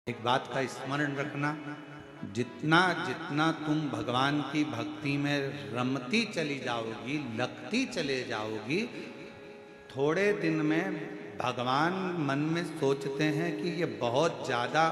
एक बात का स्मरण रखना, जितना जितना तुम भगवान की भक्ति में रमती चली जाओगी, लगती चले जाओगी, थोड़े दिन में भगवान मन में सोचते हैं कि ये बहुत ज़्यादा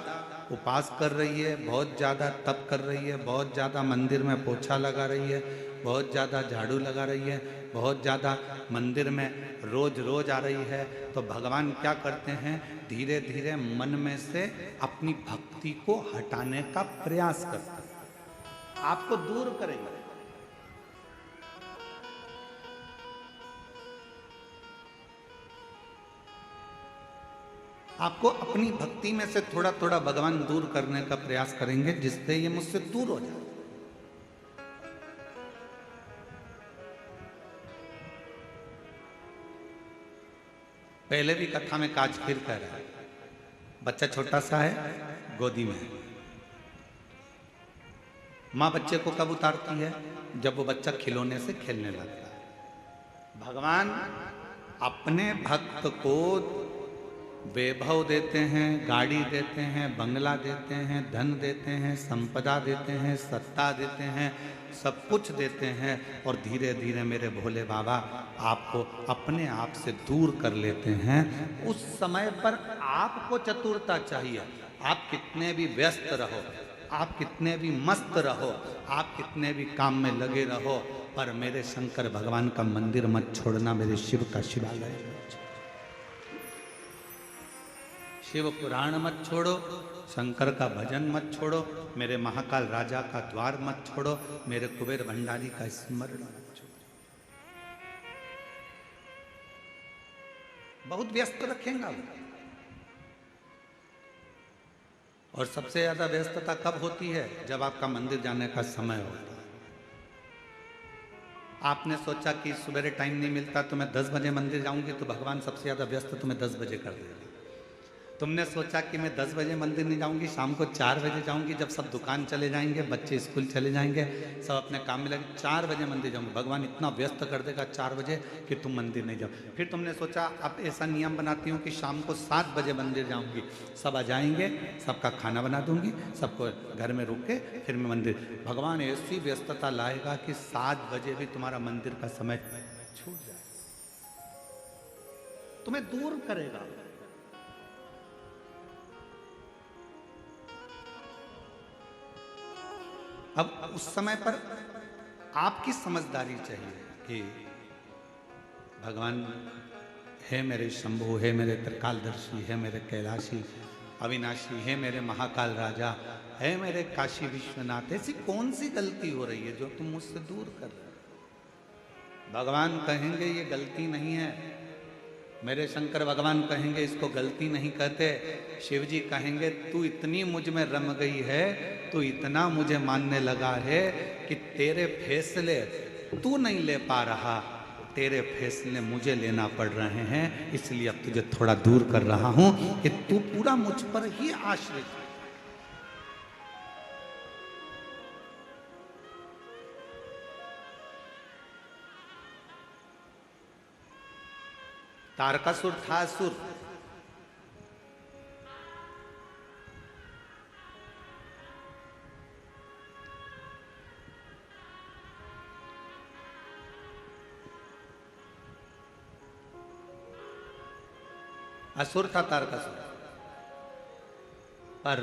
उपास कर रही है, बहुत ज़्यादा तप कर रही है, बहुत ज़्यादा मंदिर में पोछा लगा रही है, बहुत ज़्यादा झाड़ू लगा रही है, बहुत ज़्यादा मंदिर में रोज रोज आ रही है। तो भगवान क्या करते हैं, धीरे धीरे मन में से अपनी भक्ति को हटाने का प्रयास करते हैं, आपको दूर करेंगे। आपको अपनी भक्ति में से थोड़ा थोड़ा भगवान दूर करने का प्रयास करेंगे, जिससे ये मुझसे दूर हो जाए। पहले भी कथा में काज फिर कह रहा है, बच्चा छोटा सा है, गोदी में है। माँ बच्चे को कब उतारती है, जब वो बच्चा खिलौने से खेलने लगता है। भगवान अपने भक्त को वैभव देते हैं, गाड़ी देते हैं, बंगला देते हैं, धन देते हैं, संपदा देते हैं, सत्ता देते हैं, सब कुछ देते हैं, और धीरे धीरे मेरे भोले बाबा आपको अपने आप से दूर कर लेते हैं। उस समय पर आपको चतुरता चाहिए। आप कितने भी व्यस्त रहो, आप कितने भी मस्त रहो, आप कितने भी काम में लगे रहो, पर मेरे शंकर भगवान का मंदिर मत छोड़ना, मेरे शिव का शिवालय मत छोड़ो, शिव पुराण मत छोड़ो, शंकर का भजन मत छोड़ो, मेरे महाकाल राजा का द्वार मत छोड़ो, मेरे कुबेर भंडारी का स्मरण मत छोड़ो। बहुत व्यस्त रखेगा वो। और सबसे ज्यादा व्यस्तता कब होती है, जब आपका मंदिर जाने का समय होता है। आपने सोचा कि सुबह टाइम नहीं मिलता तो मैं 10 बजे मंदिर जाऊंगी, तो भगवान सबसे ज्यादा व्यस्त तुम्हें 10 बजे कर देगा। तुमने सोचा कि मैं 10 बजे मंदिर नहीं जाऊंगी, शाम को 4 बजे जाऊंगी, जब सब दुकान चले जाएंगे, बच्चे स्कूल चले जाएंगे, सब अपने काम में लगे, 4 बजे मंदिर जाऊंगी, भगवान इतना व्यस्त कर देगा 4 बजे कि तुम मंदिर नहीं जाओ। फिर तुमने सोचा अब ऐसा नियम बनाती हूँ कि शाम को 7 बजे मंदिर जाऊंगी, सब आ जाएंगे, सबका खाना बना दूंगी, सबको घर में रुक के फिर मैं मंदिर। भगवान ऐसी व्यस्तता लाएगा कि 7 बजे भी तुम्हारा मंदिर का समय छूट जाए, तुम्हें दूर करेगा। अब उस समय पर आपकी समझदारी चाहिए कि भगवान है मेरे शंभु, है मेरे त्रिकालदर्शी, है मेरे कैलाशी अविनाशी, है मेरे महाकाल राजा, है मेरे काशी विश्वनाथ, ऐसी कौन सी गलती हो रही है जो तुम मुझसे दूर कर रहे हो। भगवान कहेंगे ये गलती नहीं है, मेरे शंकर भगवान कहेंगे इसको गलती नहीं कहते। शिव जी कहेंगे तू इतनी मुझ में रम गई है, तू इतना मुझे मानने लगा है कि तेरे फैसले तू नहीं ले पा रहा, तेरे फैसले मुझे लेना पड़ रहे हैं, इसलिए अब तुझे थोड़ा दूर कर रहा हूं कि तू पूरा मुझ पर ही आश्रित है। तारकासुर था असुर, असुर था तारकासुर, पर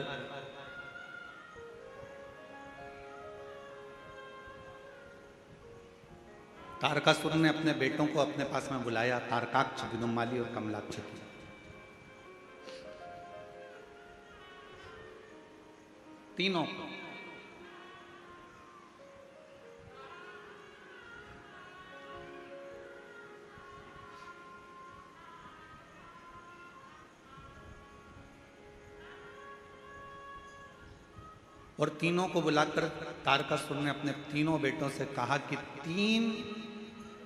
तारकासुर ने अपने बेटों को अपने पास में बुलाया, तारकाक्ष, विदुम्माली और कमलाक्ष की। तीनों को और तीनों को बुलाकर तारकासुर ने अपने तीनों बेटों से कहा कि 3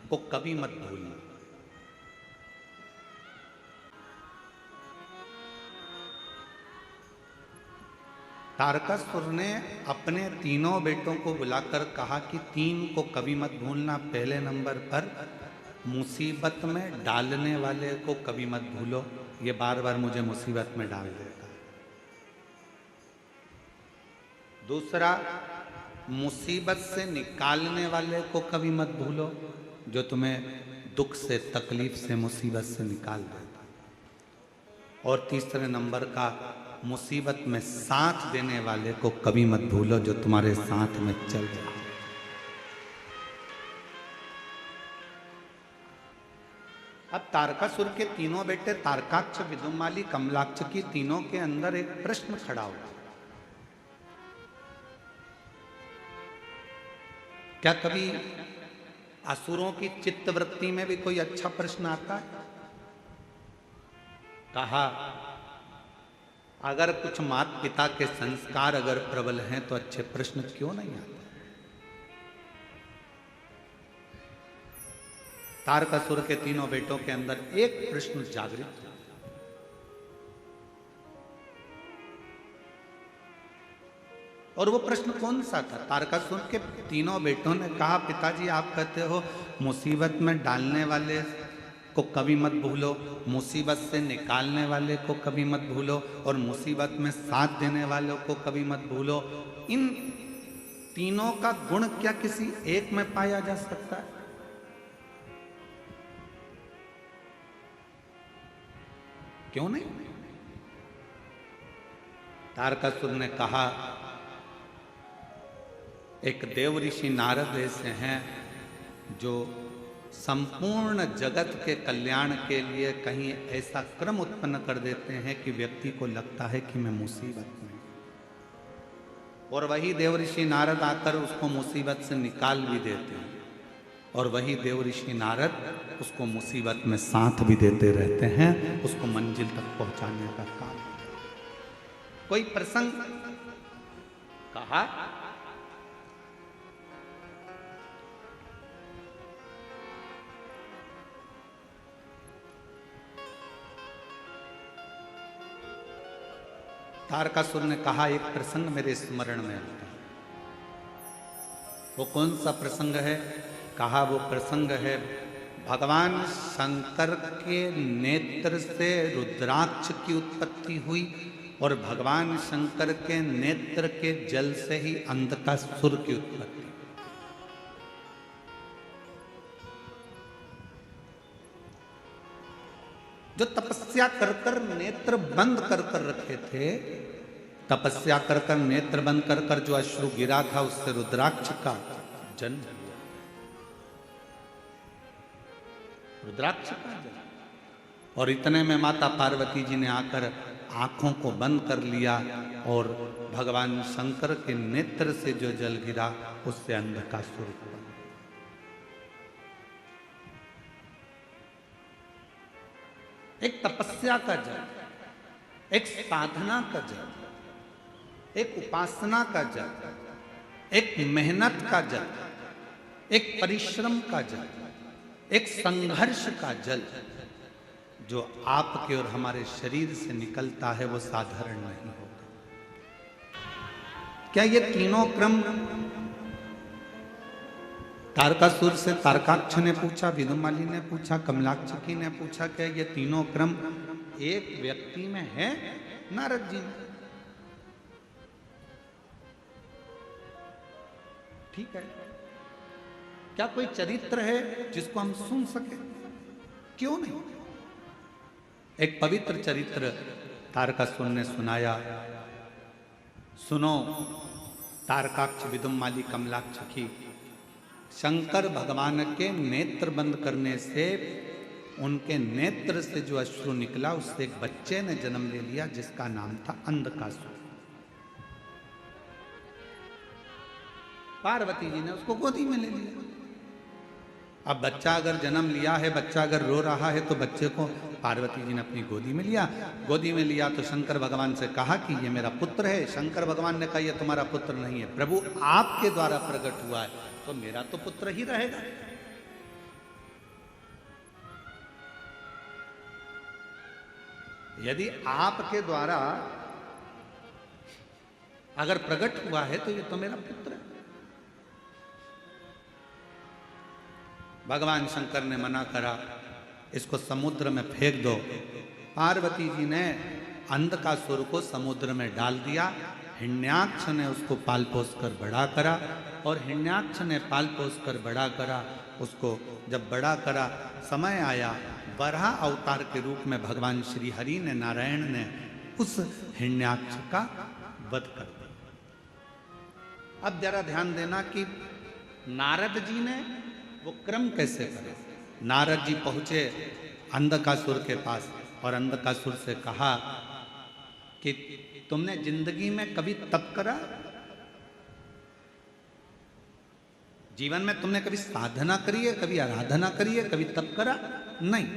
को कभी मत भूलना। तारकासुर ने अपने तीनों बेटों को बुलाकर कहा कि 3 को कभी मत भूलना। पहले नंबर पर मुसीबत में डालने वाले को कभी मत भूलो, ये बार बार मुझे मुसीबत में डाल देता है। दूसरा, मुसीबत से निकालने वाले को कभी मत भूलो, जो तुम्हें दुख से, तकलीफ से, मुसीबत से निकाल दे। और तीसरे नंबर का, मुसीबत में साथ देने वाले को कभी मत भूलो, जो तुम्हारे साथ में चल रहा है। अब तारकासुर के तीनों बेटे तारकाक्ष, विदुमाली, कमलाक्ष की तीनों के अंदर एक प्रश्न खड़ा हुआ। क्या कभी असुरों की चित्तवृत्ति में भी कोई अच्छा प्रश्न आता है? कहा, अगर कुछ माता पिता के संस्कार अगर प्रबल हैं तो अच्छे प्रश्न क्यों नहीं आते? तारकासुर के तीनों बेटों के अंदर एक प्रश्न जागृत हुआ। और वो प्रश्न कौन सा था? तारकासुर के तीनों बेटों ने कहा, पिताजी आप कहते हो मुसीबत में डालने वाले को कभी मत भूलो, मुसीबत से निकालने वाले को कभी मत भूलो, और मुसीबत में साथ देने वालों को कभी मत भूलो। इन तीनों का गुण क्या किसी एक में पाया जा सकता है? क्यों नहीं? तारकासुर ने कहा, एक देव ऋषि नारद ऐसे हैं जो संपूर्ण जगत के कल्याण के लिए कहीं ऐसा क्रम उत्पन्न कर देते हैं कि व्यक्ति को लगता है कि मैं मुसीबत में, और वही देव ऋषि नारद आकर उसको मुसीबत से निकाल भी देते हैं, और वही देव ऋषि नारद उसको मुसीबत में साथ भी देते रहते हैं, उसको मंजिल तक पहुंचाने का काम। कोई प्रसंग कहा, तारकासुर ने कहा, एक प्रसंग मेरे स्मरण में आता है। वो कौन सा प्रसंग है? कहा, वो प्रसंग है भगवान शंकर के नेत्र से रुद्राक्ष की उत्पत्ति हुई, और भगवान शंकर के नेत्र के जल से ही अंधकासुर की उत्पत्ति। जो तपस्या कर कर नेत्र बंद कर कर रखे थे, तपस्या कर कर नेत्र बंद कर कर जो अश्रु गिरा था, उससे रुद्राक्ष का जन्म हुआ। रुद्राक्ष का जन्म। और इतने में माता पार्वती जी ने आकर आंखों को बंद कर लिया, और भगवान शंकर के नेत्र से जो जल गिरा उससे अंधकासुर हुआ। एक तपस्या का जल, एक साधना का जल, एक उपासना का जल, एक मेहनत का जल, एक परिश्रम का जल, एक संघर्ष का जल जो आपके और हमारे शरीर से निकलता है, वो साधारण नहीं होगा। क्या ये तीनों क्रम तारकासुर से तारकाक्ष ने पूछा, विदुमाली ने पूछा, कमलाक्षकी ने पूछा, क्या ये तीनों क्रम एक व्यक्ति में है? नारद जी ने। ठीक है, क्या कोई चरित्र है जिसको हम सुन सके? क्यों नहीं? एक पवित्र चरित्र तारकासुर ने सुनाया। सुनो तारकाक्ष, विदुमाली, कमलाक्षकी, शंकर भगवान के नेत्र बंद करने से उनके नेत्र से जो अश्रु निकला, उससे एक बच्चे ने जन्म ले लिया जिसका नाम था अंधकासुर। पार्वती जी ने उसको गोदी में ले लिया। अब बच्चा अगर जन्म लिया है, बच्चा अगर रो रहा है, तो बच्चे को पार्वती जी ने अपनी गोदी में लिया। गोदी में लिया तो शंकर भगवान से कहा कि ये मेरा पुत्र है। शंकर भगवान ने कहा, ये तुम्हारा पुत्र नहीं है, प्रभु आपके द्वारा प्रकट हुआ है, तो मेरा तो पुत्र ही रहेगा। यदि आपके द्वारा अगर प्रकट हुआ है तो ये तो मेरा पुत्र है। भगवान शंकर ने मना करा, इसको समुद्र में फेंक दो। पार्वती जी ने अंधकासुर को समुद्र में डाल दिया। हिरण्याक्ष ने उसको पाल पोस कर बड़ा करा, और हिरण्याक्ष ने पाल पोस कर बड़ा करा उसको। जब बड़ा करा, समय आया, वराह अवतार के रूप में भगवान श्री हरि ने, नारायण ने उस हिरण्याक्ष का वध कर दिया। अब जरा ध्यान देना कि नारद जी ने वो क्रम कैसे करे। नारद जी पहुंचे अंधकासुर के पास और अंधकासुर से कहा कि तुमने जिंदगी में कभी तप करा? जीवन में तुमने कभी साधना करी है, कभी आराधना करी है, कभी तप करा? नहीं।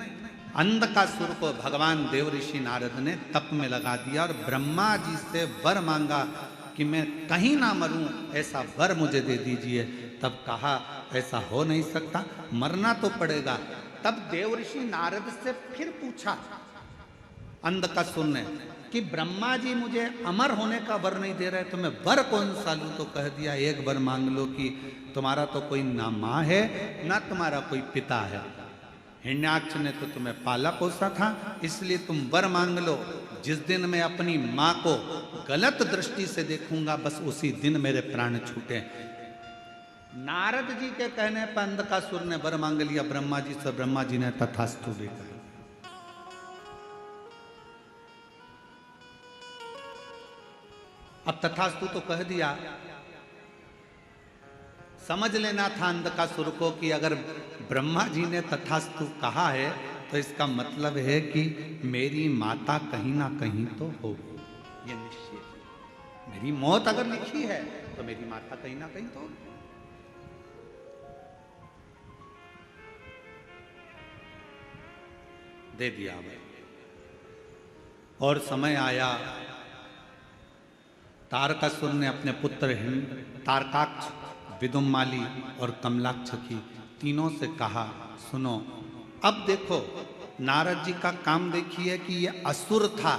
अंधकासुर को भगवान देव ऋषि नारद ने तप में लगा दिया और ब्रह्मा जी से वर मांगा कि मैं कहीं ना मरूं, ऐसा वर मुझे दे दीजिए। तब कहा ऐसा हो नहीं सकता, मरना तो पड़ेगा। तब देव ऋषि नारद से फिर पूछा अंधकासुर ने कि ब्रह्मा जी मुझे अमर होने का वर नहीं दे रहे, तो मैं वर कौन सा लूं? तो कह दिया एक वर मांग लो कि तुम्हारा तो कोई ना माँ है ना तुम्हारा कोई पिता है। हिरण्याक्ष ने तो तुम्हें पाला पोसा था, इसलिए तुम वर मांग लो। जिस दिन मैं अपनी माँ को गलत दृष्टि से देखूंगा, बस उसी दिन मेरे प्राण छूटे। नारद जी के कहने पर अंधकासुर ने वर मांग लिया ब्रह्मा जी से। ब्रह्मा जी ने तथास्तु भी कहा। अब तथास्तु तो कह दिया, समझ लेना था अंधकासुर को कि अगर ब्रह्मा जी ने तथास्तु कहा है तो इसका मतलब है कि मेरी माता कहीं ना कहीं तो होगी, ये निश्चित है। मेरी मौत अगर लिखी है तो मेरी माता कहीं ना कहीं तो होगी। दे दिया भाई। और समय आया, तारकासुर ने अपने पुत्र तारकाक्ष, विदुम्माली और कमलाक्ष की तीनों से कहा, सुनो अब देखो, नारद जी का काम देखिए कि ये असुर था,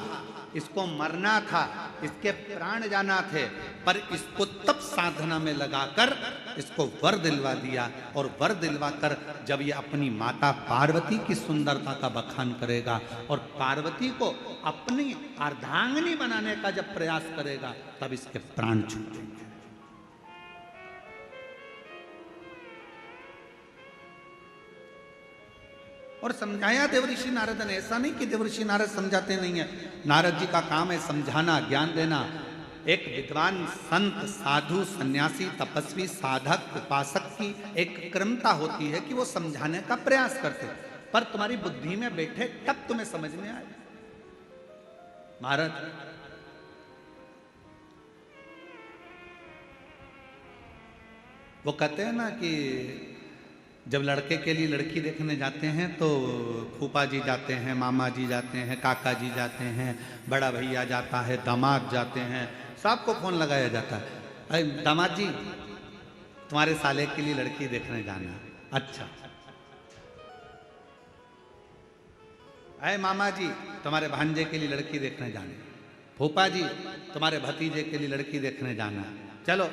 इसको मरना था, इसके प्राण जाना थे, पर इसको तप साधना में लगाकर इसको वर दिलवा दिया। और वर दिलवाकर जब ये अपनी माता पार्वती की सुंदरता का बखान करेगा और पार्वती को अपनी अर्धांगिनी बनाने का जब प्रयास करेगा, तब इसके प्राण छूटेंगे। और समझाया देवऋषि नारद ने। ऐसा नहीं कि देवऋषि नारद समझाते नहीं है, नारद जी का काम है समझाना, ज्ञान देना। एक विद्वान संत, साधु, सन्यासी, तपस्वी, साधक, उपासक की एक क्रमता होती है कि वो समझाने का प्रयास करते, पर तुम्हारी बुद्धि में बैठे तब तुम्हें समझ में आए। महाराज वो कहते हैं ना कि जब लड़के के लिए लड़की देखने जाते हैं तो फूफा जी जाते हैं, मामा जी जाते हैं, काका जी जाते हैं, बड़ा भैया जाता है, दामाद जाते हैं, सबको फोन लगाया जाता है, अरे दामाद जी तुम्हारे साले के लिए लड़की देखने जाना। अच्छा। अरे मामा जी तुम्हारे भांजे के लिए लड़की देखने जाना। फूफा जी तुम्हारे भतीजे के लिए लड़की देखने जाना। चलो,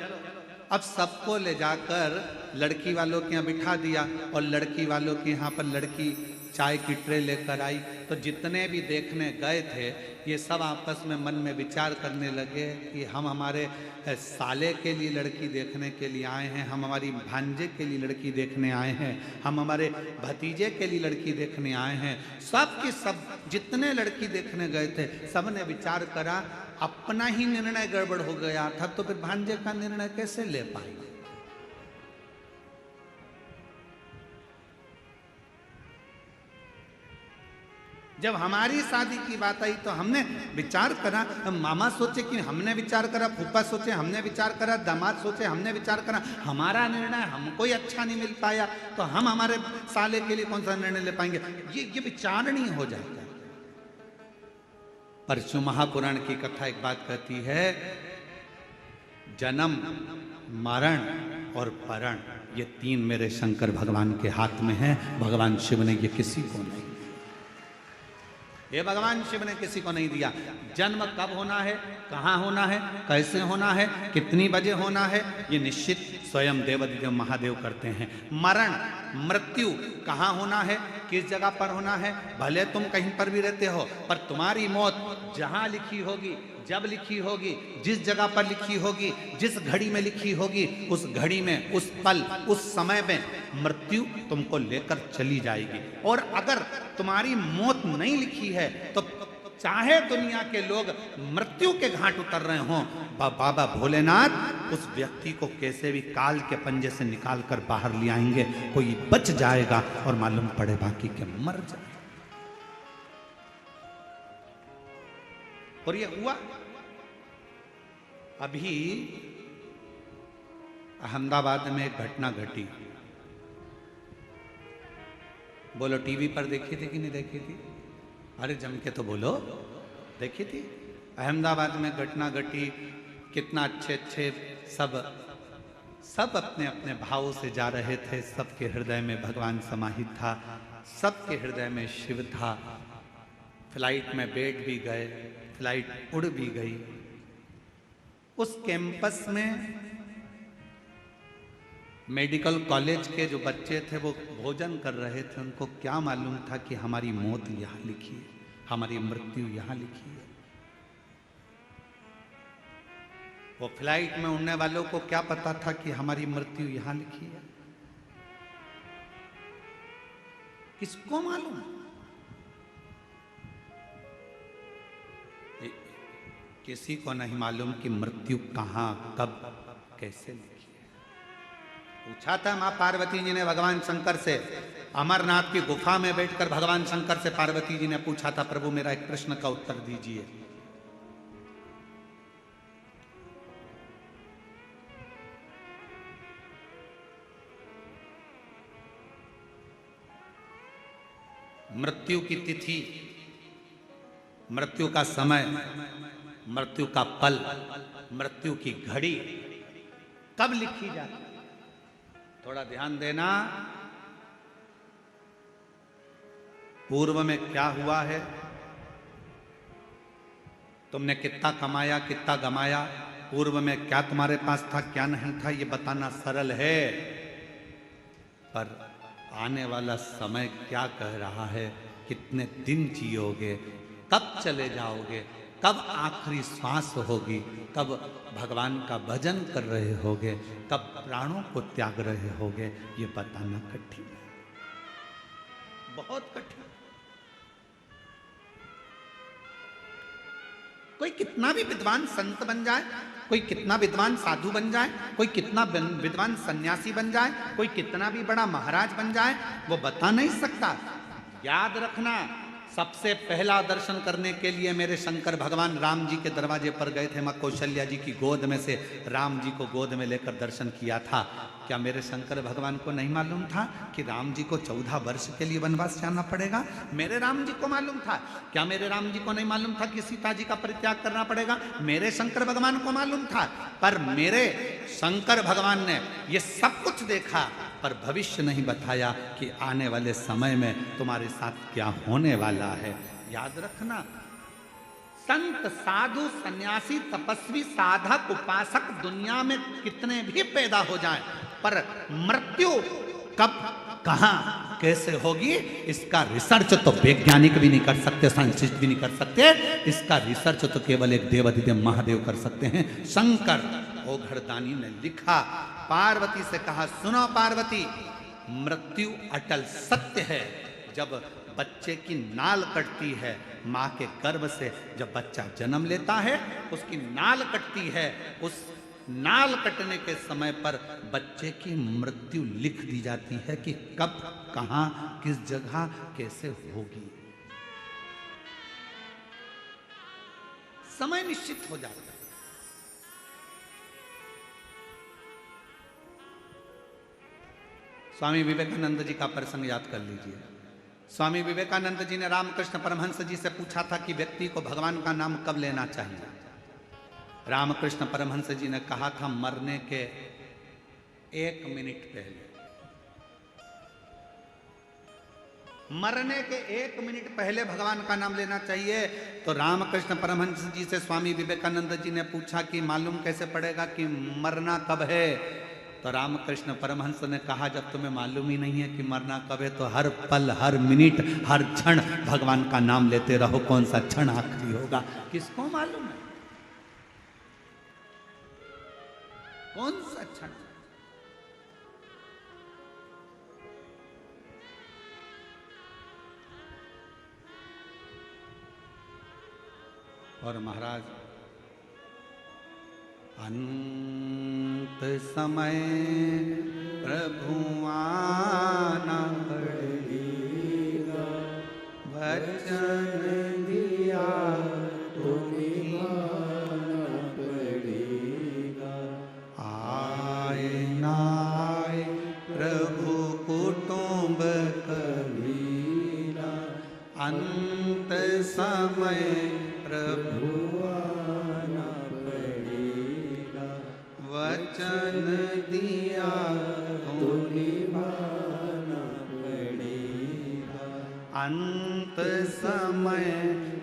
अब सबको ले जाकर लड़की वालों के यहाँ बिठा दिया और लड़की वालों के यहाँ पर लड़की चाय की ट्रे लेकर आई। तो जितने भी देखने गए थे ये सब आपस में मन में विचार करने लगे कि हम हमारे साले के लिए लड़की देखने के लिए आए हैं, हम हमारी भांजे के लिए लड़की देखने आए हैं, हम हमारे भतीजे के लिए लड़की देखने आए हैं। सब के सब जितने लड़की देखने गए थे सब ने विचार करा, अपना ही निर्णय गड़बड़ हो गया था, तो फिर भांजे का निर्णय कैसे ले पाएंगे। जब हमारी शादी की बात आई तो हमने विचार करा, मामा सोचे कि हमने विचार करा, फूफा सोचे हमने विचार करा, दामाद सोचे हमने विचार करा, हमारा निर्णय हमको ही अच्छा नहीं मिल पाया तो हम हमारे साले के लिए कौन सा निर्णय ले पाएंगे। ये विचारणीय हो जाता है। परशु महापुराण की कथा एक बात कहती है, जन्म, मरण और परण ये तीन मेरे शंकर भगवान के हाथ में हैं। भगवान शिव ने ये किसी को नहीं, ये भगवान शिव ने किसी को नहीं दिया। जन्म कब होना है, कहाँ होना है, कैसे होना है, कितनी बजे होना है, ये निश्चित स्वयं देवाधिदेव महादेव करते हैं। मरण मृत्यु कहाँ होना है, किस जगह पर होना है, भले तुम कहीं पर भी रहते हो, पर तुम्हारी मौत जहाँ लिखी होगी, जब लिखी होगी, जिस जगह पर लिखी होगी, जिस घड़ी में लिखी होगी, उस घड़ी में, उस पल, उस समय में मृत्यु तुमको लेकर चली जाएगी। और अगर तुम्हारी मौत नहीं लिखी है तो चाहे दुनिया के लोग मृत्यु के घाट उतर रहे हों, बाबा भोलेनाथ उस व्यक्ति को कैसे भी काल के पंजे से निकाल कर बाहर ले आएंगे। कोई बच जाएगा और मालूम पड़े बाकी के मर जाए। और ये हुआ। अभी अहमदाबाद में एक घटना घटी। बोलो टीवी पर देखी थी कि नहीं देखी थी? अरे जम के तो बोलो, देखी थी। अहमदाबाद में घटना घटी। कितना अच्छे अच्छे सब अपने अपने भावों से जा रहे थे। सबके हृदय में भगवान समाहित था, सबके हृदय में शिव था। फ्लाइट में बैठ भी गए, फ्लाइट उड़ भी गई। उस कैंपस में मेडिकल कॉलेज के जो बच्चे थे वो भोजन कर रहे थे। उनको क्या मालूम था कि हमारी मौत यहाँ लिखी है, हमारी मृत्यु यहाँ लिखी है। वो फ्लाइट में उड़ने वालों को क्या पता था कि हमारी मृत्यु यहाँ लिखी है? किसको मालूम? किसी को नहीं मालूम कि मृत्यु कहाँ, कब, कैसे लिखी है। पूछा था मां पार्वती जी ने भगवान शंकर से, अमरनाथ की गुफा में बैठकर भगवान शंकर से पार्वती जी ने पूछा था, प्रभु मेरा एक प्रश्न का उत्तर दीजिए। मृत्यु की तिथि, मृत्यु का समय, मृत्यु का पल, मृत्यु की घड़ी कब लिखी जाती? थोड़ा ध्यान देना। पूर्व में क्या हुआ है, तुमने कितना कमाया, कितना गमाया, पूर्व में क्या तुम्हारे पास था, क्या नहीं था, ये बताना सरल है। पर आने वाला समय क्या कह रहा है, कितने दिन जियोगे, कब चले जाओगे, कब आखिरी श्वास होगी, कब भगवान का भजन कर रहे होगे, कब प्राणों को त्याग रहे होगे, ये बताना कठिन है, बहुत कठिन। कोई कितना भी विद्वान संत बन जाए, कोई कितना विद्वान साधु बन जाए, कोई कितना विद्वान सन्यासी बन जाए, कोई कितना भी बड़ा महाराज बन जाए, वो बता नहीं सकता। याद रखना, सबसे पहला दर्शन करने के लिए मेरे शंकर भगवान राम जी के दरवाजे पर गए थे। मां कौशल्या जी की गोद में से राम जी को गोद में लेकर दर्शन किया था। क्या मेरे शंकर भगवान को नहीं मालूम था कि राम जी को 14 वर्ष के लिए वनवास जाना पड़ेगा? मेरे राम जी को मालूम था। क्या मेरे राम जी को नहीं मालूम था कि सीता जी का परित्याग करना पड़ेगा? मेरे शंकर भगवान को मालूम था। पर मेरे शंकर भगवान ने ये सब कुछ देखा, पर भविष्य नहीं बताया कि आने वाले समय में तुम्हारे साथ क्या होने वाला है। याद रखना, संत साधु सन्यासी तपस्वी साधक उपासक दुनिया में कितने भी पैदा हो जाएं, पर मृत्यु कब, कहां, कैसे होगी, इसका रिसर्च तो वैज्ञानिक भी नहीं कर सकते, साइंटिस्ट भी नहीं कर सकते। इसका रिसर्च तो केवल एक देवाधिदेव महादेव कर सकते हैं। शंकर ओघड़दानी ने लिखा, पार्वती से कहा, सुनो पार्वती, मृत्यु अटल सत्य है। जब बच्चे की नाल कटती है, माँ के गर्भ से जब बच्चा जन्म लेता है, उसकी नाल कटती है, उस नाल कटने के समय पर बच्चे की मृत्यु लिख दी जाती है कि कब, कहां, किस जगह, कैसे होगी। समय निश्चित हो जाता है। स्वामी विवेकानंद जी का प्रसंग याद कर लीजिए। स्वामी विवेकानंद जी ने रामकृष्ण परमहंस जी से पूछा था कि व्यक्ति को भगवान का नाम कब लेना चाहिए। रामकृष्ण परमहंस जी ने कहा था, मरने के 1 मिनट पहले। मरने के 1 मिनट पहले भगवान का नाम लेना चाहिए। तो रामकृष्ण परमहंस जी से स्वामी विवेकानंद जी ने पूछा कि मालूम कैसे पड़ेगा कि मरना कब है? तो रामकृष्ण परमहंस ने कहा, जब तुम्हें मालूम ही नहीं है कि मरना कब है, तो हर पल, हर मिनट, हर क्षण भगवान का नाम लेते रहो। कौन सा क्षण आखिरी होगा किसको मालूम है? कौन सा क्षण? और महाराज, अंत समय प्रभु आना पड़ेगा, वचन दिया तो निभाना पड़ेगा। आए ना आए प्रभु कुटुंब कबीरा, अंत समय प्रभु आना पड़ेगा, वचन दिया तो निभाना पड़ेगा। अंत समय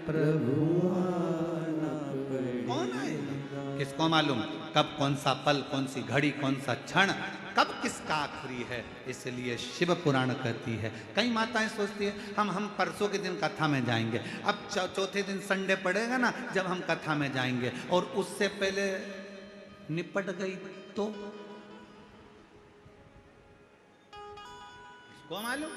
प्रभु आना पड़ेगा। कौन आएगा किसको मालूम? कब, कौन सा पल, कौन सी घड़ी, कौन सा क्षण, कब किसका आखिरी है? इसलिए शिव पुराण कहती है। कई माताएं सोचती है हम परसों के दिन कथा में जाएंगे। अब चौथे दिन संडे पड़ेगा ना, जब हम कथा में जाएंगे, और उससे पहले निपट गई तो इसको मालूम।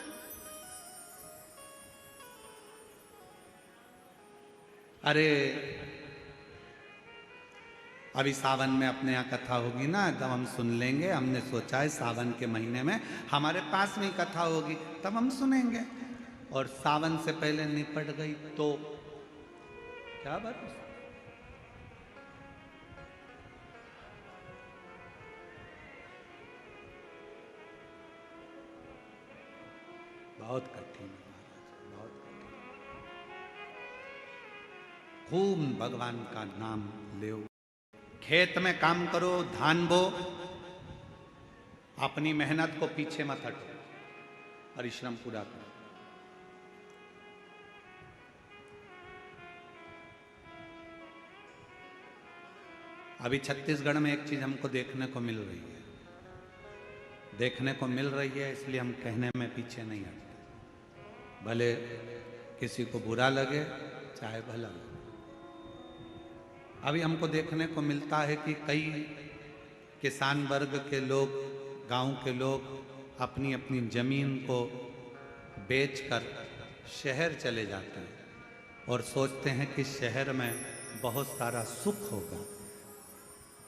अरे अभी सावन में अपने यहाँ कथा होगी ना, तब हम सुन लेंगे। हमने सोचा है सावन के महीने में हमारे पास में ही कथा होगी, तब हम सुनेंगे। और सावन से पहले निपट गई तो क्या बात? बहुत कठिन है महाराज, बहुत कठिन। खूब भगवान का नाम ले, खेत में काम करो, धान बो, अपनी मेहनत को पीछे मत हटो, परिश्रम पूरा करो। अभी छत्तीसगढ़ में एक चीज हमको देखने को मिल रही है, इसलिए हम कहने में पीछे नहीं हटते, भले किसी को बुरा लगे चाहे भला लगे। अभी हमको देखने को मिलता है कि कई किसान वर्ग के लोग, गांव के लोग अपनी अपनी जमीन को बेचकर शहर चले जाते हैं और सोचते हैं कि शहर में बहुत सारा सुख होगा,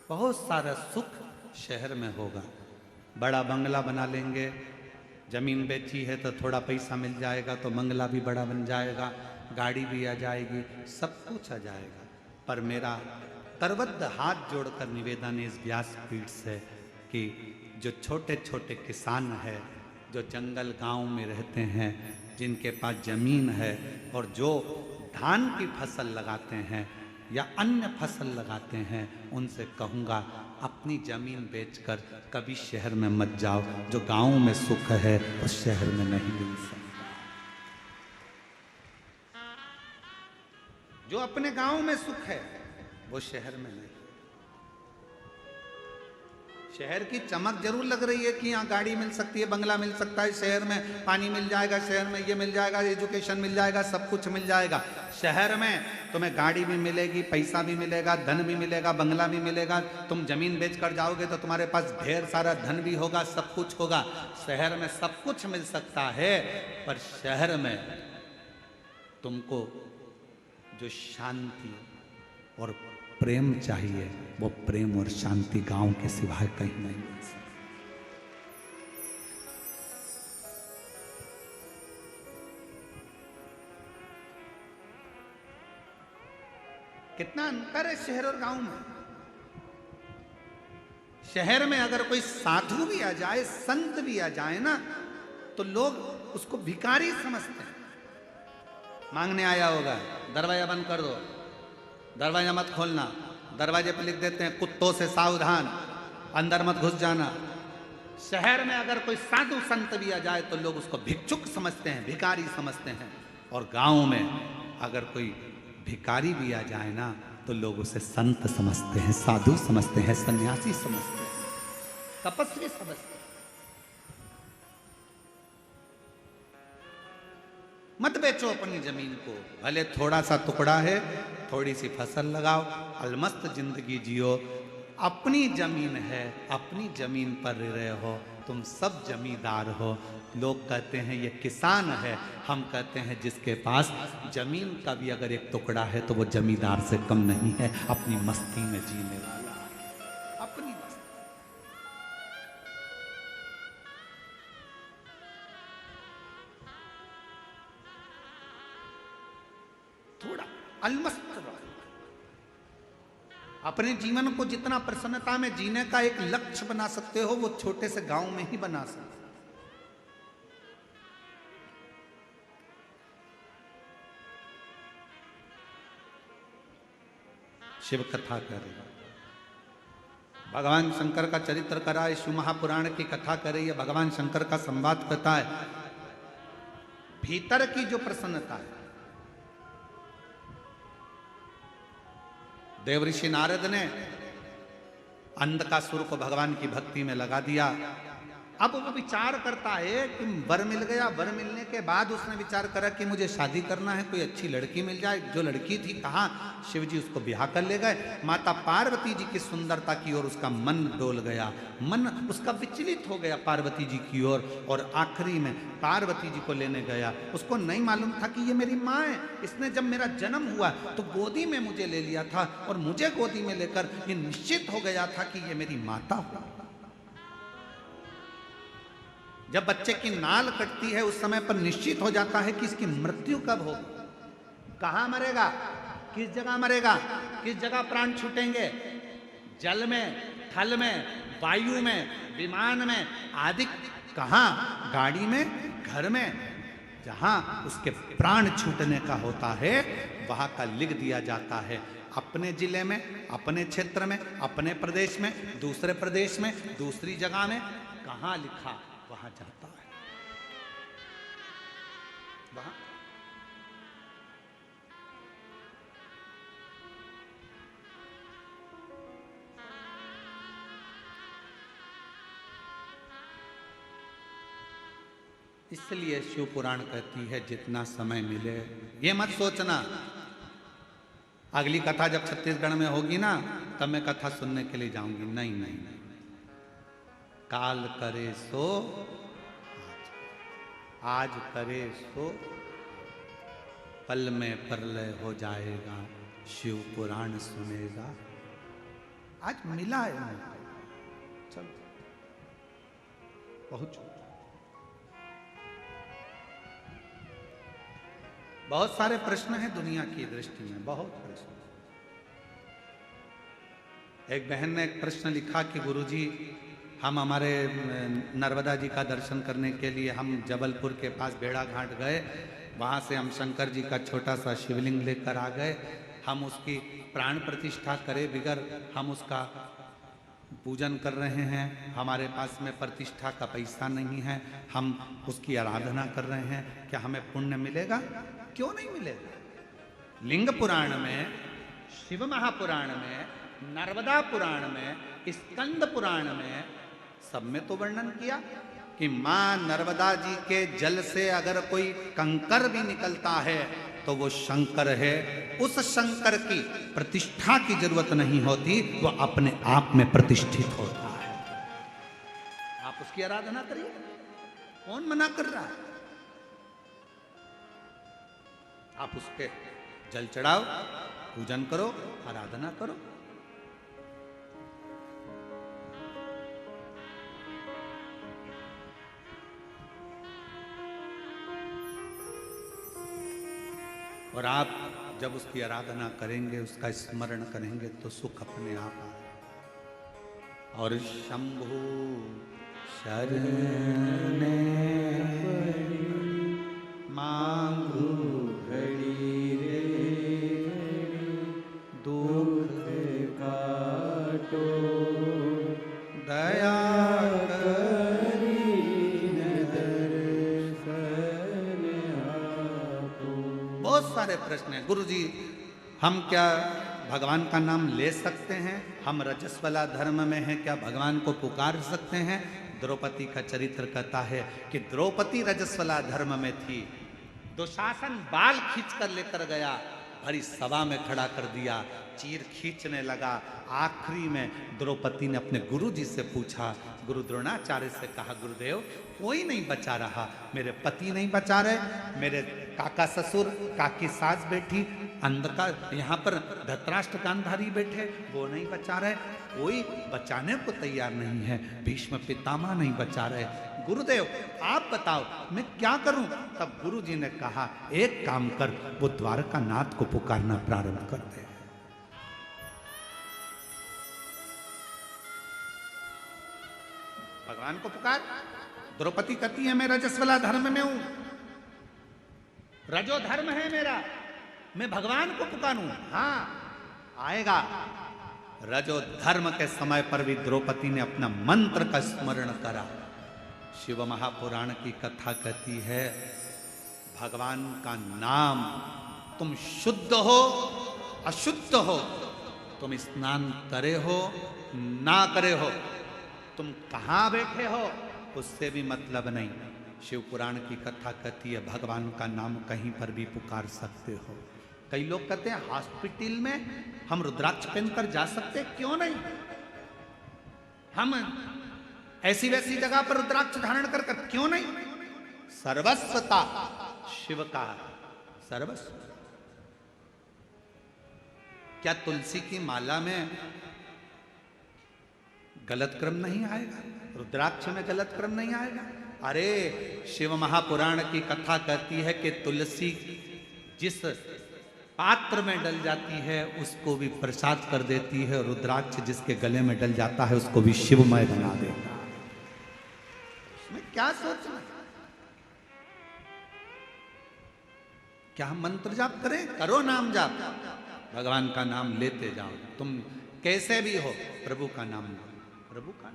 बहुत सारा सुख शहर में होगा। बड़ा बंगला बना लेंगे, जमीन बेची है तो थोड़ा पैसा मिल जाएगा, तो बंगला भी बड़ा बन जाएगा, गाड़ी भी आ जाएगी, सब कुछ आ जाएगा। पर मेरा करबद्ध हाथ जोड़कर निवेदन है इस व्यासपीठ से कि जो छोटे छोटे किसान हैं, जो जंगल गांव में रहते हैं, जिनके पास जमीन है और जो धान की फसल लगाते हैं या अन्य फसल लगाते हैं, उनसे कहूँगा अपनी जमीन बेचकर कभी शहर में मत जाओ। जो गांव में सुख है उस शहर में नहीं मिल सकता। जो अपने गांव में सुख है वो शहर में नहीं। शहर की चमक जरूर लग रही है कि यहाँ गाड़ी मिल सकती है, बंगला मिल सकता है, शहर में पानी मिल जाएगा, शहर में ये मिल जाएगा, एजुकेशन मिल जाएगा, सब कुछ मिल जाएगा। शहर में तुम्हें गाड़ी भी मिलेगी, पैसा भी मिलेगा, धन भी मिलेगा, बंगला भी मिलेगा। तुम जमीन बेचकर जाओगे तो तुम्हारे पास ढेर सारा धन भी होगा, सब कुछ होगा। शहर में सब कुछ मिल सकता है, पर शहर में तुमको जो शांति और प्रेम चाहिए, वो प्रेम और शांति गांव के सिवाय कहीं नहीं मिल सकती। कितना अंतर है शहर और गांव में। शहर में अगर कोई साधु भी आ जाए, संत भी आ जाए ना, तो लोग उसको भिखारी समझते हैं। मांगने आया होगा, दरवाजा बंद कर दो, दरवाजा मत खोलना, दरवाजे पर लिख देते हैं कुत्तों से सावधान, अंदर मत घुस जाना। शहर में अगर कोई साधु संत भी आ जाए तो लोग उसको भिक्षुक समझते हैं, भिखारी समझते हैं। और गांव में अगर कोई भिखारी भी आ जाए ना, तो लोग उसे संत समझते हैं, साधु समझते हैं, सन्यासी समझते हैं। तपस्वी समझते। मत बेचो अपनी जमीन को, भले थोड़ा सा टुकड़ा है, थोड़ी सी फसल लगाओ, अलमस्त जिंदगी जियो। अपनी जमीन है, अपनी जमीन पर रहे हो, तुम सब जमींदार हो। लोग कहते हैं ये किसान है, हम कहते हैं जिसके पास जमीन का भी अगर एक टुकड़ा है तो वो जमींदार से कम नहीं है, अपनी मस्ती में जीने वाला है, अपनी मस्ती। थोड़ा अलमस्त रहो। अपने जीवन को जितना प्रसन्नता में जीने का एक लक्ष्य बना सकते हो, वो छोटे से गांव में ही बना सकते। शिव कथा करे, भगवान शंकर का चरित्र करा है, शिव महापुराण की कथा करे, ये भगवान शंकर का संवाद कथा है। भीतर की जो प्रसन्नता है, देवऋषि नारद ने अंधकासुर को भगवान की भक्ति में लगा दिया। अब वो विचार करता है कि वर मिल गया, वर मिलने के बाद उसने विचार करा कि मुझे शादी करना है, कोई अच्छी लड़की मिल जाए। जो लड़की थी कहाँ, शिव जी उसको ब्याह कर ले गए। माता पार्वती जी की सुंदरता की ओर उसका मन डोल गया, मन उसका विचलित हो गया पार्वती जी की ओर, और आखिरी में पार्वती जी को लेने गया। उसको नहीं मालूम था कि ये मेरी माँ है, इसने जब मेरा जन्म हुआ तो गोदी में मुझे ले लिया था, और मुझे गोदी में लेकर ये निश्चित हो गया था कि ये मेरी माता हो। जब बच्चे की नाल कटती है उस समय पर निश्चित हो जाता है कि इसकी मृत्यु कब होगी, कहां मरेगा, किस जगह मरेगा, किस जगह प्राण छूटेंगे, जल में, थल में, वायु में, विमान में आदि, कहां, गाड़ी में, घर में, जहां उसके प्राण छूटने का होता है वहां का लिख दिया जाता है। अपने जिले में, अपने क्षेत्र में, अपने प्रदेश में, दूसरे प्रदेश में, दूसरी जगह में, कहां लिखा वहां जाता है, वहां। इसलिए शिव पुराण कहती है जितना समय मिले, ये मत सोचना अगली कथा जब छत्तीसगढ़ में होगी ना तब मैं कथा सुनने के लिए जाऊंगी। नहीं नहीं नहीं, काल करे सो आज करे सो पल में प्रलय हो जाएगा, शिव पुराण सुनेगा। आज मिला है, चल पहुंचो। बहुत सारे प्रश्न हैं दुनिया की दृष्टि में, बहुत प्रश्न। एक बहन ने एक प्रश्न लिखा कि गुरुजी हम हमारे नर्मदा जी का दर्शन करने के लिए हम जबलपुर के पास बेड़ा घाट गए, वहाँ से हम शंकर जी का छोटा सा शिवलिंग लेकर आ गए, हम उसकी प्राण प्रतिष्ठा करे बिगर हम उसका पूजन कर रहे हैं, हमारे पास में प्रतिष्ठा का पैसा नहीं है, हम उसकी आराधना कर रहे हैं, क्या हमें पुण्य मिलेगा? क्यों नहीं मिलेगा? लिंग पुराण में, शिव महापुराण में, नर्मदा पुराण में, स्कंद पुराण में सब में तो वर्णन किया कि मां नर्मदा जी के जल से अगर कोई कंकर भी निकलता है तो वो शंकर है। उस शंकर की प्रतिष्ठा की जरूरत नहीं होती, वो अपने आप में प्रतिष्ठित होता है। आप उसकी आराधना करिए, कौन मना कर रहा है? आप उसके जल चढ़ाओ, पूजन करो, आराधना करो। और आप जब उसकी आराधना करेंगे, उसका स्मरण करेंगे तो सुख अपने आप आए। और शंभु शरण मांगू घड़ी रे, दुख काटो दया सारे प्रश्न हैं। गुरुजी हम क्या भगवान का नाम ले सकते हैं? हम रजस्वला धर्म में हैं, क्या भगवान को पुकार सकते हैं? द्रौपदी का चरित्र कहता है कि द्रौपदी रजस्वला धर्म में थी, दुशासन बाल खींच कर लेकर गया, भरी सभा में खड़ा कर दिया, चीर खींचने लगा। आखिरी में द्रौपदी ने अपने गुरु जी से पूछा, गुरु द्रोणाचार्य से कहा, गुरुदेव कोई नहीं बचा रहा, मेरे पति नहीं बचा रहे, मेरे काका ससुर, काकी सास बैठी, अंधकार यहाँ पर धृतराष्ट्र गांधारी बैठे, वो नहीं बचा रहे, कोई बचाने को तैयार नहीं है, भीष्म पितामह नहीं बचा रहे, गुरुदेव आप बताओ मैं क्या करूं? तब गुरु जी ने कहा, एक काम कर, वो द्वारका नाथ को पुकारना प्रारंभ कर दे। भगवान को पुकार। द्रौपदी कहती है मैं रजस्वला धर्म में हूं, रजो धर्म है मेरा, मैं भगवान को पुकारूं। हाँ आएगा। रजो धर्म के समय पर भी द्रौपदी ने अपना मंत्र का स्मरण करा। शिव महापुराण की कथा कहती है, भगवान का नाम, तुम शुद्ध हो अशुद्ध हो, तुम स्नान करे हो ना करे हो, तुम कहां बैठे हो उससे भी मतलब नहीं। शिव पुराण की कथा कहती है भगवान का नाम कहीं पर भी पुकार सकते हो। कई लोग कहते हैं हॉस्पिटल में हम रुद्राक्ष पहनकर जा सकते, क्यों नहीं? हम ऐसी वैसी जगह पर रुद्राक्ष धारण कर क्यों नहीं? सर्वस्वता शिव का सर्वस्व। क्या तुलसी की माला में गलत क्रम नहीं आएगा? रुद्राक्ष में गलत क्रम नहीं आएगा? अरे शिव महापुराण की कथा कहती है कि तुलसी जिस पात्र में डल जाती है उसको भी प्रसाद कर देती है, रुद्राक्ष जिसके गले में डल जाता है उसको भी शिवमय बना देता। इसमें क्या सोचना? क्या हम मंत्र जाप करें? करो नाम जाप, भगवान का नाम लेते जाओ, तुम कैसे भी हो प्रभु का नाम लो, प्रभु का।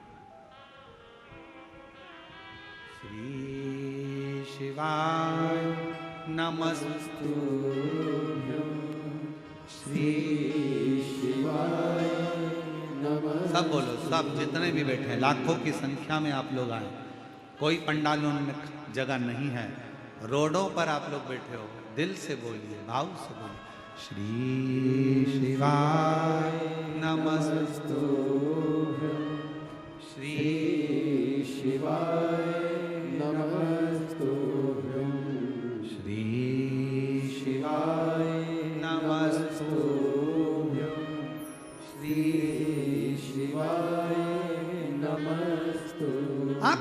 श्री शिवाय नमस्तु, श्री शिवाय नमस्तु। सब बोलो, सब जितने भी बैठे हैं, लाखों की संख्या में आप लोग आए, कोई पंडालों में जगह नहीं है, रोडों पर आप लोग बैठे हो, दिल से बोलिए, भाव से बोलिए, श्री शिवाय नमस्तु, श्री शिवाय नमस्तु, श्री शिवाय नमस्तु, श्री शिवाय नमस्तु। आप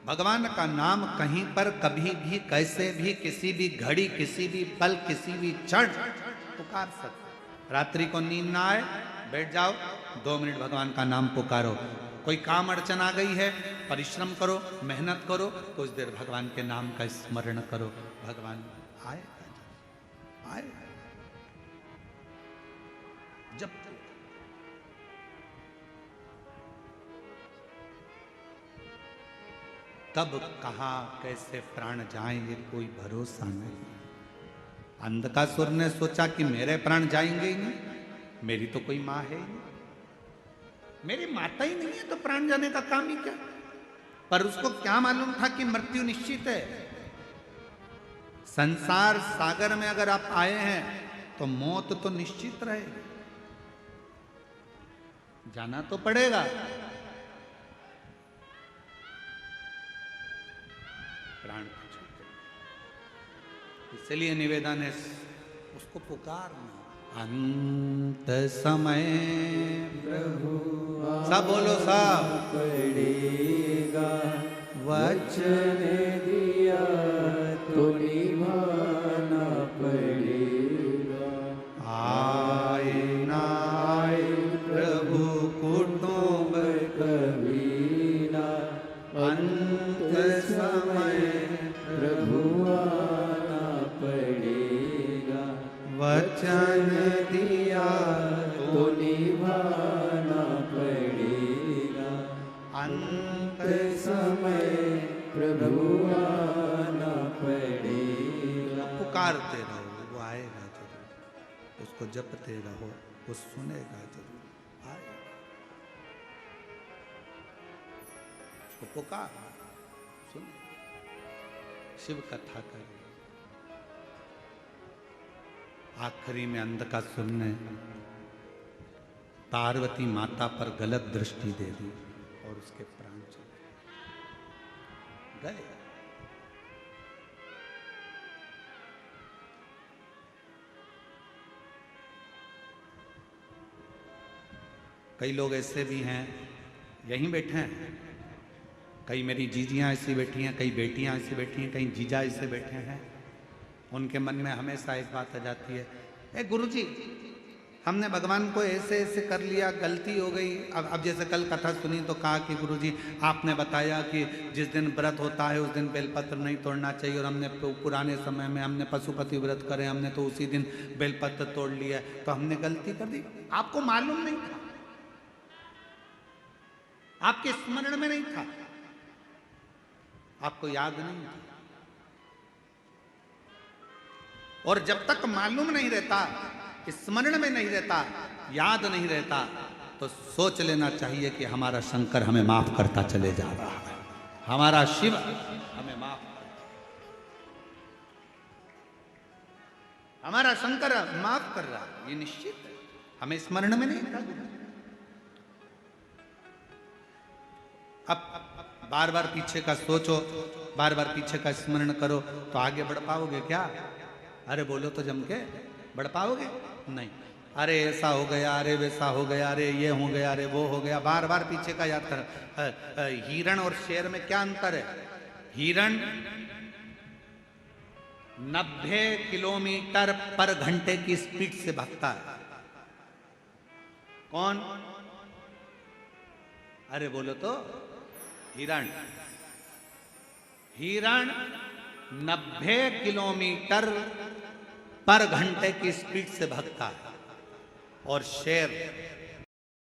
भगवान का नाम कहीं पर कभी भी कैसे भी किसी भी घड़ी किसी भी पल किसी भी क्षण पुकार सकते। रात्रि को नींद ना आए, बैठ जाओ, 2 मिनट भगवान का नाम पुकारो। कोई काम अड़चन आ गई है, परिश्रम करो, मेहनत करो, कुछ देर भगवान के नाम का स्मरण करो, भगवान आए आए। जब तब कहाँ कैसे प्राण जाएंगे कोई भरोसा नहीं। अंधकासुर ने सोचा कि मेरे प्राण जाएंगे ही नहीं, मेरी तो कोई माँ है ही नहीं, मेरी माता ही नहीं है तो प्राण जाने का काम ही क्या। पर उसको क्या मालूम था कि मृत्यु निश्चित है। संसार सागर में अगर आप आए हैं तो मौत तो निश्चित रहेगी, जाना तो पड़ेगा। प्राण इसलिए निवेदन है उसको पुकारना। अंत समय प्रभु सब बोलो, सब पड़ेगा, वचन दिया तो निभाना पड़ेगा। आए ना आए प्रभु कुटुंब कभी ना, अंत समय प्रभु आना पड़ेगा। वचन दिया तो निभाना पड़ेगा। अंत समय प्रभु आना पड़ेगा। पुकारते रहो, वो आएगा जरूर। उसको जपते रहो, वो सुनेगा जरूर, आएगा। उसको पुकार, सुने, शिव कथा करे। आखिरी में अंध का सुनने पार्वती माता पर गलत दृष्टि दे दी और उसके प्राण चले गए। कई लोग ऐसे भी हैं, यहीं बैठे हैं, कई मेरी जीजियां ऐसी बैठी हैं, कई बेटियां ऐसी बैठी हैं, कई जीजा ऐसे बैठे हैं। उनके मन में हमेशा एक बात आ जाती है, ए गुरुजी, हमने भगवान को ऐसे ऐसे कर लिया, गलती हो गई। अब जैसे कल कथा सुनी तो कहा कि गुरुजी आपने बताया कि जिस दिन व्रत होता है उस दिन बेलपत्र नहीं तोड़ना चाहिए, और हमने पुराने समय में हमने पशुपति व्रत करे, हमने तो उसी दिन बेलपत्र तोड़ लिया, तो हमने गलती कर दी। आपको मालूम नहीं था, आपके स्मरण में नहीं था, आपको याद नहीं था। और जब तक मालूम नहीं रहता, स्मरण में नहीं रहता, याद नहीं रहता, तो सोच लेना चाहिए कि हमारा शंकर हमें माफ करता चले जा रहा है, हमारा शिव हमें माफ, हमारा शंकर माफ कर रहा है, ये निश्चित है। हमें स्मरण में नहीं था। अब बार बार पीछे का सोचो, बार बार पीछे का स्मरण करो तो आगे बढ़ पाओगे क्या? अरे बोलो तो जम के, बढ़ पाओगे? नहीं। अरे ऐसा हो गया, अरे वैसा हो गया, अरे ये हो गया, अरे वो हो गया, बार बार पीछे का याद कर। हिरण और शेर में क्या अंतर है? हिरण 90 किलोमीटर पर घंटे की स्पीड से भागता है। कौन? अरे बोलो तो, हिरण। हिरण 90 किलोमीटर पर घंटे की स्पीड से भागता है, और शेर